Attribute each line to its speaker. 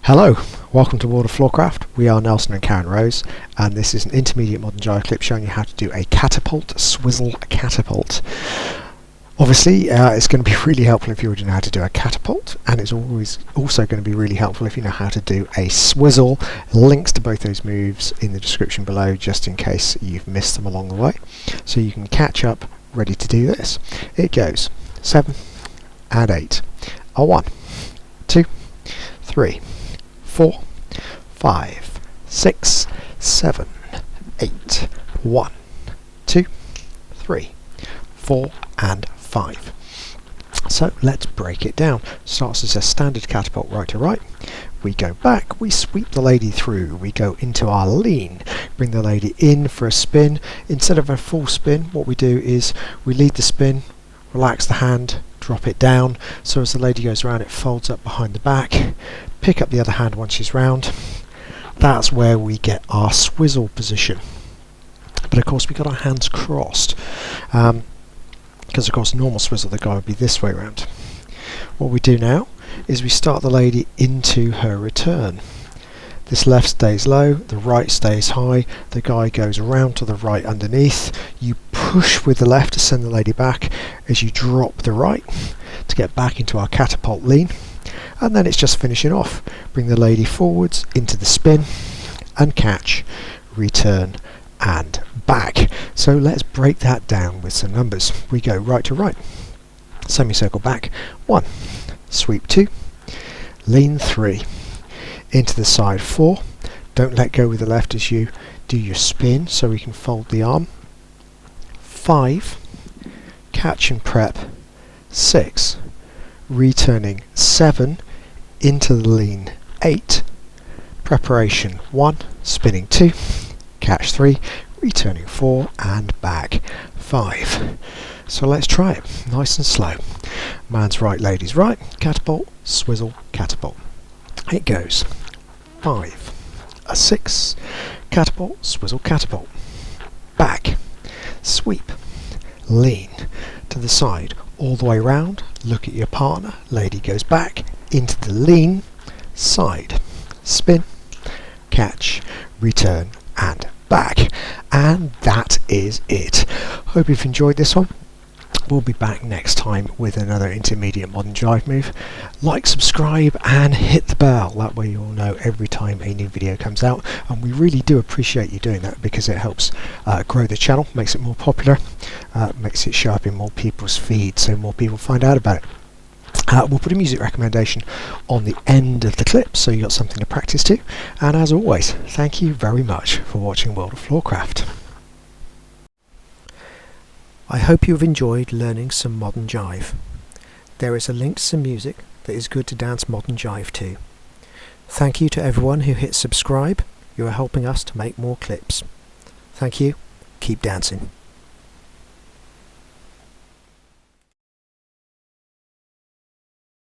Speaker 1: Hello, welcome to World of Floorcraft. We are Nelson and Karen Rose, and this is an Intermediate Modern Jive Clip showing you how to do a Catapult Swizzle Catapult. Obviously, it's going to be really helpful if you already know how to do a catapult, and it's always also going to be really helpful if you know how to do a swizzle. Links to both those moves in the description below, just in case you've missed them along the way, so you can catch up ready to do this. It goes 7 and 8. A 1, 2, 3, 4, 5, 6, 7, 8. 1, 2, 3, 4, and 5. So let's break it down. Starts as a standard catapult right to right. We go back, we sweep the lady through, we go into our lean, bring the lady in for a spin. Instead of a full spin, what we do is we lead the spin, relax the hand, drop it down, so as the lady goes around it folds up behind the back, pick up the other hand once she's round. That's where we get our swizzle position. But of course we've got our hands crossed, because of course normal swizzle the guy would be this way around. What we do now is we start the lady into her return. This left stays low, the right stays high, the guy goes around to the right underneath. You push with the left to send the lady back as you drop the right to get back into our catapult lean, and then it's just finishing off. Bring the lady forwards into the spin and catch, return and back. So let's break that down with some numbers. We go right to right, semicircle back 1, sweep 2, lean 3, into the side 4, don't let go with the left as you do your spin so we can fold the arm, 5, catch and prep 6, returning 7, into the lean 8, preparation 1, spinning 2, catch 3, returning 4 and back 5. So let's try it nice and slow. Man's right, lady's right, catapult, swizzle, catapult. It goes 5, a 6, catapult, swizzle, catapult, back, sweep, lean, to the side, all the way round, look at your partner, lady goes back, into the lean, side, spin, catch, return and back. And that is it. Hope you've enjoyed this one. We'll be back next time with another Intermediate Modern Jive move. Like, subscribe and hit the bell, that way you'll know every time a new video comes out, and we really do appreciate you doing that because it helps grow the channel, makes it more popular, makes it show up in more people's feeds so more people find out about it. We'll put a music recommendation on the end of the clip so you got something to practice to, and as always, thank you very much for watching World of Floorcraft. I hope you've enjoyed learning some modern jive. There is a link to some music that is good to dance modern jive to. Thank you to everyone who hit subscribe. You are helping us to make more clips. Thank you. Keep dancing.